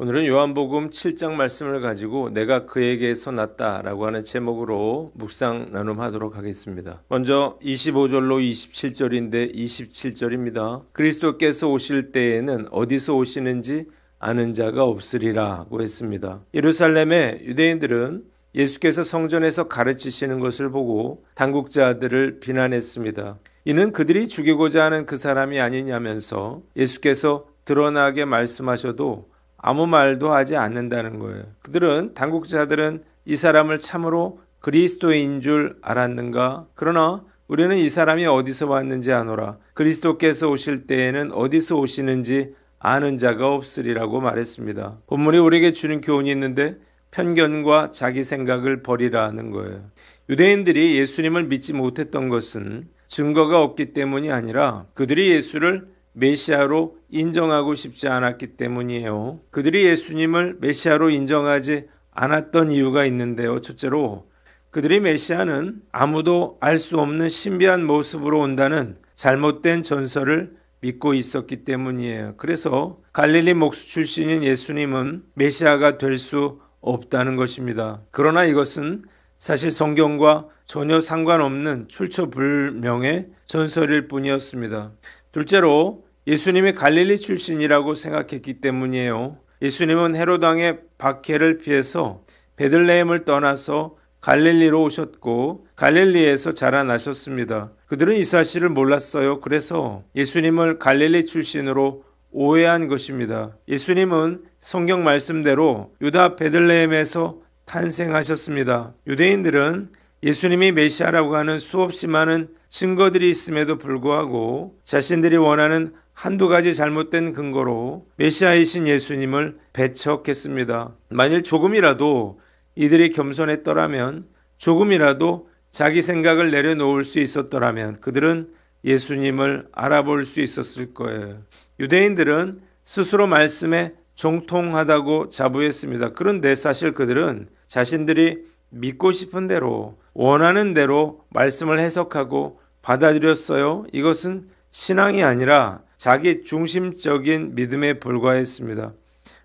오늘은 요한복음 7장 말씀을 가지고 내가 그에게서 났다라고 하는 제목으로 묵상 나눔하도록 하겠습니다. 먼저 25절로 27절인데 27절입니다. 그리스도께서 오실 때에는 어디서 오시는지 아는 자가 없으리라고 했습니다. 예루살렘의 유대인들은 예수께서 성전에서 가르치시는 것을 보고 당국자들을 비난했습니다. 이는 그들이 죽이고자 하는 그 사람이 아니냐면서 예수께서 드러나게 말씀하셔도 아무 말도 하지 않는다는 거예요. 당국자들은 이 사람을 참으로 그리스도인 줄 알았는가? 그러나 우리는 이 사람이 어디서 왔는지 아노라. 그리스도께서 오실 때에는 어디서 오시는지 아는 자가 없으리라고 말했습니다. 본문이 우리에게 주는 교훈이 있는데 편견과 자기 생각을 버리라는 거예요. 유대인들이 예수님을 믿지 못했던 것은 증거가 없기 때문이 아니라 그들이 예수를 메시아로 인정하고 싶지 않았기 때문이에요. 그들이 예수님을 메시아로 인정하지 않았던 이유가 있는데요. 첫째로 그들이 메시아는 아무도 알 수 없는 신비한 모습으로 온다는 잘못된 전설을 믿고 있었기 때문이에요. 그래서 갈릴리 목수 출신인 예수님은 메시아가 될 수 없다는 것입니다. 그러나 이것은 사실 성경과 전혀 상관없는 출처불명의 전설일 뿐이었습니다. 둘째로 예수님이 갈릴리 출신이라고 생각했기 때문이에요. 예수님은 헤롯 왕의 박해를 피해서 베들레헴을 떠나서 갈릴리로 오셨고 갈릴리에서 자라나셨습니다. 그들은 이 사실을 몰랐어요. 그래서 예수님을 갈릴리 출신으로 오해한 것입니다. 예수님은 성경 말씀대로 유다 베들레헴에서 탄생하셨습니다. 유대인들은 예수님이 메시아라고 하는 수없이 많은 증거들이 있음에도 불구하고 자신들이 원하는 한두 가지 잘못된 근거로 메시아이신 예수님을 배척했습니다. 만일 조금이라도 이들이 겸손했더라면, 조금이라도 자기 생각을 내려놓을 수 있었더라면 그들은 예수님을 알아볼 수 있었을 거예요. 유대인들은 스스로 말씀에 정통하다고 자부했습니다. 그런데 사실 그들은 자신들이 믿고 싶은 대로, 원하는 대로 말씀을 해석하고 받아들였어요. 이것은 신앙이 아니라 자기 중심적인 믿음에 불과했습니다.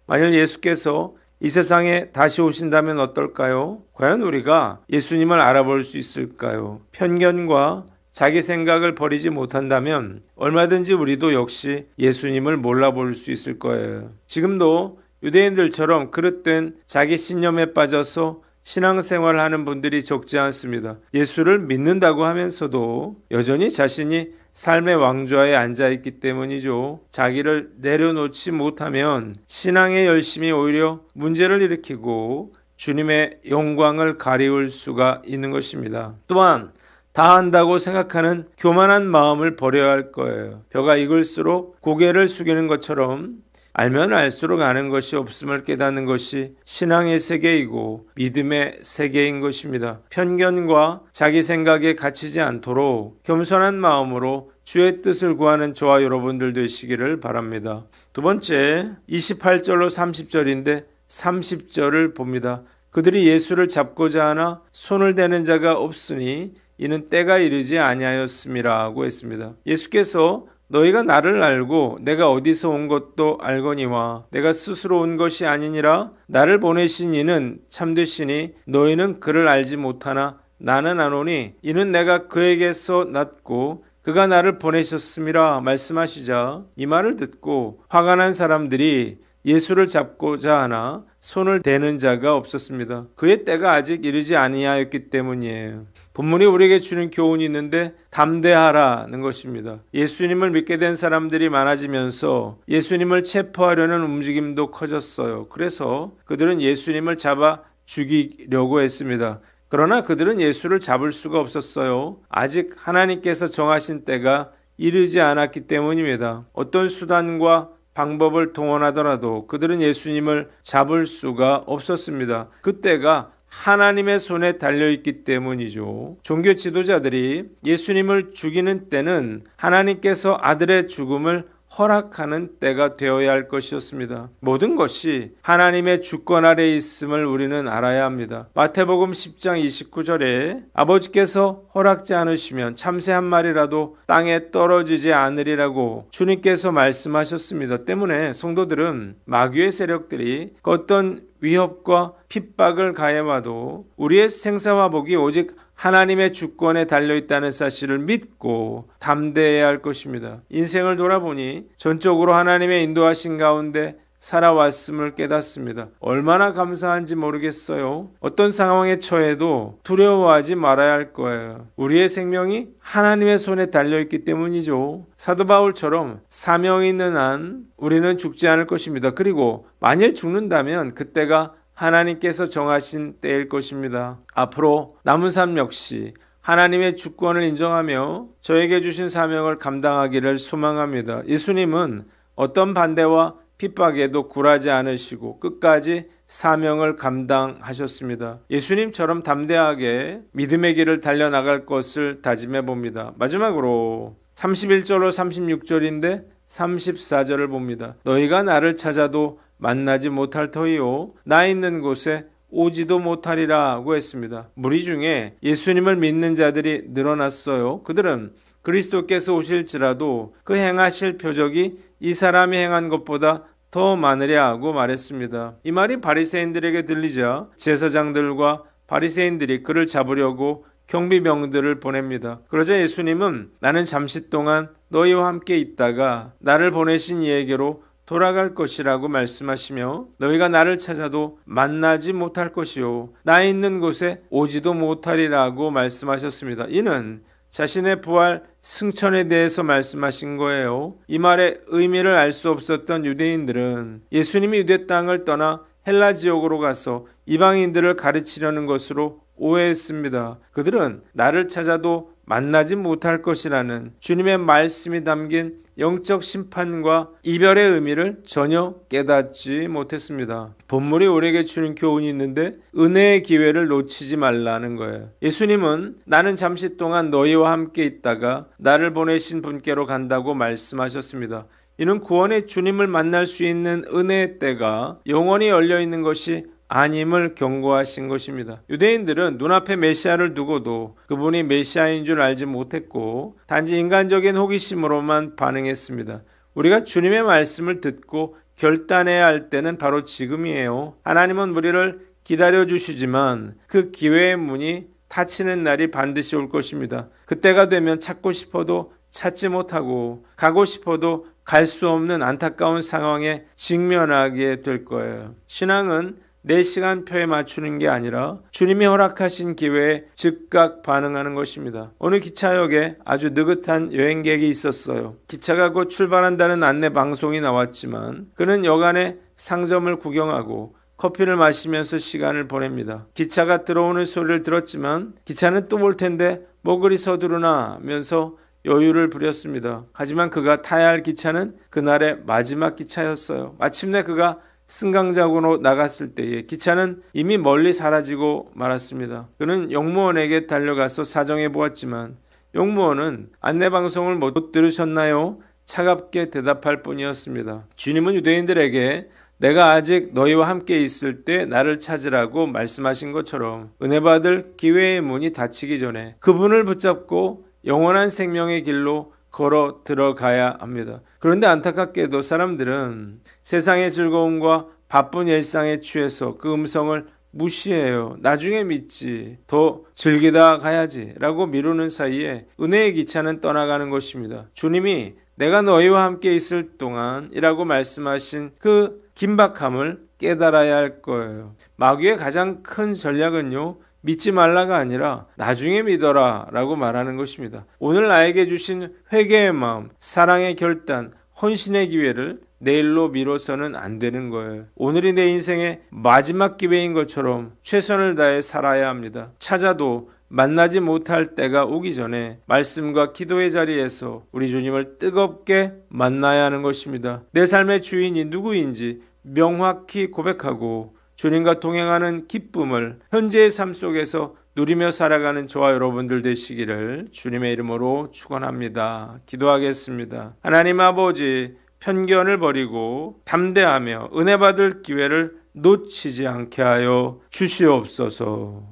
만일 예수께서 이 세상에 다시 오신다면 어떨까요? 과연 우리가 예수님을 알아볼 수 있을까요? 편견과 자기 생각을 버리지 못한다면 얼마든지 우리도 역시 예수님을 몰라볼 수 있을 거예요. 지금도 유대인들처럼 그릇된 자기 신념에 빠져서 신앙생활을 하는 분들이 적지 않습니다. 예수를 믿는다고 하면서도 여전히 자신이 삶의 왕좌에 앉아있기 때문이죠. 자기를 내려놓지 못하면 신앙의 열심이 오히려 문제를 일으키고 주님의 영광을 가리울 수가 있는 것입니다. 또한 다 안다고 생각하는 교만한 마음을 버려야 할 거예요. 벼가 익을수록 고개를 숙이는 것처럼 알면 알수록 아는 것이 없음을 깨닫는 것이 신앙의 세계이고 믿음의 세계인 것입니다. 편견과 자기 생각에 갇히지 않도록 겸손한 마음으로 주의 뜻을 구하는 저와 여러분들 되시기를 바랍니다. 두 번째, 28절로 30절인데 30절을 봅니다. 그들이 예수를 잡고자 하나 손을 대는 자가 없으니 이는 때가 이르지 아니하였음이라고 했습니다. 예수께서 너희가 나를 알고 내가 어디서 온 것도 알거니와 내가 스스로 온 것이 아니니라 나를 보내신 이는 참되시니 너희는 그를 알지 못하나 나는 아노니 이는 내가 그에게서 났고 그가 나를 보내셨음이라 말씀하시자 이 말을 듣고 화가 난 사람들이 예수를 잡고자 하나 손을 대는 자가 없었습니다. 그의 때가 아직 이르지 아니하였기 때문이에요. 본문이 우리에게 주는 교훈이 있는데 담대하라는 것입니다. 예수님을 믿게 된 사람들이 많아지면서 예수님을 체포하려는 움직임도 커졌어요. 그래서 그들은 예수님을 잡아 죽이려고 했습니다. 그러나 그들은 예수를 잡을 수가 없었어요. 아직 하나님께서 정하신 때가 이르지 않았기 때문입니다. 어떤 수단과 방법을 동원하더라도 그들은 예수님을 잡을 수가 없었습니다. 그때가 하나님의 손에 달려있기 때문이죠. 종교 지도자들이 예수님을 죽이는 때는 하나님께서 아들의 죽음을 허락하는 때가 되어야 할 것이었습니다. 모든 것이 하나님의 주권 아래에 있음을 우리는 알아야 합니다. 마태복음 10장 29절에 아버지께서 허락지 않으시면 참새 한 마리라도 땅에 떨어지지 않으리라고 주님께서 말씀하셨습니다. 때문에 성도들은 마귀의 세력들이 어떤 위협과 핍박을 가해와도 우리의 생사화복이 오직 하나님의 주권에 달려있다는 사실을 믿고 담대해야 할 것입니다. 인생을 돌아보니 전적으로 하나님의 인도하신 가운데 살아왔음을 깨닫습니다. 얼마나 감사한지 모르겠어요. 어떤 상황에 처해도 두려워하지 말아야 할 거예요. 우리의 생명이 하나님의 손에 달려있기 때문이죠. 사도 바울처럼 사명이 있는 한 우리는 죽지 않을 것입니다. 그리고 만일 죽는다면 그때가 하나님께서 정하신 때일 것입니다. 앞으로 남은 삶 역시 하나님의 주권을 인정하며 저에게 주신 사명을 감당하기를 소망합니다. 예수님은 어떤 반대와 핍박에도 굴하지 않으시고 끝까지 사명을 감당하셨습니다. 예수님처럼 담대하게 믿음의 길을 달려나갈 것을 다짐해 봅니다. 마지막으로 31절로 36절인데 34절을 봅니다. 너희가 나를 찾아도 만나지 못할 터이요 나 있는 곳에 오지도 못하리라고 했습니다. 무리 중에 예수님을 믿는 자들이 늘어났어요. 그들은 그리스도께서 오실지라도 그 행하실 표적이 이 사람이 행한 것보다 더 많으랴 하고 말했습니다. 이 말이 바리새인들에게 들리자 제사장들과 바리새인들이 그를 잡으려고 경비병들을 보냅니다. 그러자 예수님은 나는 잠시 동안 너희와 함께 있다가 나를 보내신 이에게로 돌아갈 것이라고 말씀하시며 너희가 나를 찾아도 만나지 못할 것이요 나 있는 곳에 오지도 못하리라고 말씀하셨습니다. 이는 자신의 부활 승천에 대해서 말씀하신 거예요. 이 말의 의미를 알 수 없었던 유대인들은 예수님이 유대 땅을 떠나 헬라 지역으로 가서 이방인들을 가르치려는 것으로 오해했습니다. 그들은 나를 찾아도 만나지 못할 것이라는 주님의 말씀이 담긴 영적 심판과 이별의 의미를 전혀 깨닫지 못했습니다. 본문이 우리에게 주는 교훈이 있는데 은혜의 기회를 놓치지 말라는 거예요. 예수님은 나는 잠시 동안 너희와 함께 있다가 나를 보내신 분께로 간다고 말씀하셨습니다. 이는 구원의 주님을 만날 수 있는 은혜의 때가 영원히 열려있는 것이 아님을 경고하신 것입니다. 유대인들은 눈앞에 메시아를 두고도 그분이 메시아인 줄 알지 못했고 단지 인간적인 호기심으로만 반응했습니다. 우리가 주님의 말씀을 듣고 결단해야 할 때는 바로 지금이에요. 하나님은 우리를 기다려주시지만 그 기회의 문이 닫히는 날이 반드시 올 것입니다. 그때가 되면 찾고 싶어도 찾지 못하고 가고 싶어도 갈 수 없는 안타까운 상황에 직면하게 될 거예요. 신앙은 내 시간표에 맞추는 게 아니라 주님이 허락하신 기회에 즉각 반응하는 것입니다. 어느 기차역에 아주 느긋한 여행객이 있었어요. 기차가 곧 출발한다는 안내 방송이 나왔지만 그는 여간에 상점을 구경하고 커피를 마시면서 시간을 보냅니다. 기차가 들어오는 소리를 들었지만 기차는 또 올 텐데 뭐 그리 서두르나 하면서 여유를 부렸습니다. 하지만 그가 타야 할 기차는 그날의 마지막 기차였어요. 마침내 그가 승강장으로 나갔을 때에 기차는 이미 멀리 사라지고 말았습니다. 그는 용무원에게 달려가서 사정해 보았지만 용무원은 안내방송을 못 들으셨나요? 차갑게 대답할 뿐이었습니다. 주님은 유대인들에게 내가 아직 너희와 함께 있을 때 나를 찾으라고 말씀하신 것처럼 은혜 받을 기회의 문이 닫히기 전에 그분을 붙잡고 영원한 생명의 길로 걸어 들어가야 합니다. 그런데 안타깝게도 사람들은 세상의 즐거움과 바쁜 일상에 취해서 그 음성을 무시해요. 나중에 믿지. 더 즐기다 가야지. 라고 미루는 사이에 은혜의 기차는 떠나가는 것입니다. 주님이 내가 너희와 함께 있을 동안이라고 말씀하신 그 긴박함을 깨달아야 할 거예요. 마귀의 가장 큰 전략은요. 믿지 말라가 아니라 나중에 믿어라 라고 말하는 것입니다. 오늘 나에게 주신 회개의 마음, 사랑의 결단, 헌신의 기회를 내일로 미뤄서는 안 되는 거예요. 오늘이 내 인생의 마지막 기회인 것처럼 최선을 다해 살아야 합니다. 찾아도 만나지 못할 때가 오기 전에 말씀과 기도의 자리에서 우리 주님을 뜨겁게 만나야 하는 것입니다. 내 삶의 주인이 누구인지 명확히 고백하고 주님과 동행하는 기쁨을 현재의 삶 속에서 누리며 살아가는 저와 여러분들 되시기를 주님의 이름으로 축원합니다. 기도하겠습니다. 하나님 아버지, 편견을 버리고 담대하며 은혜 받을 기회를 놓치지 않게 하여 주시옵소서.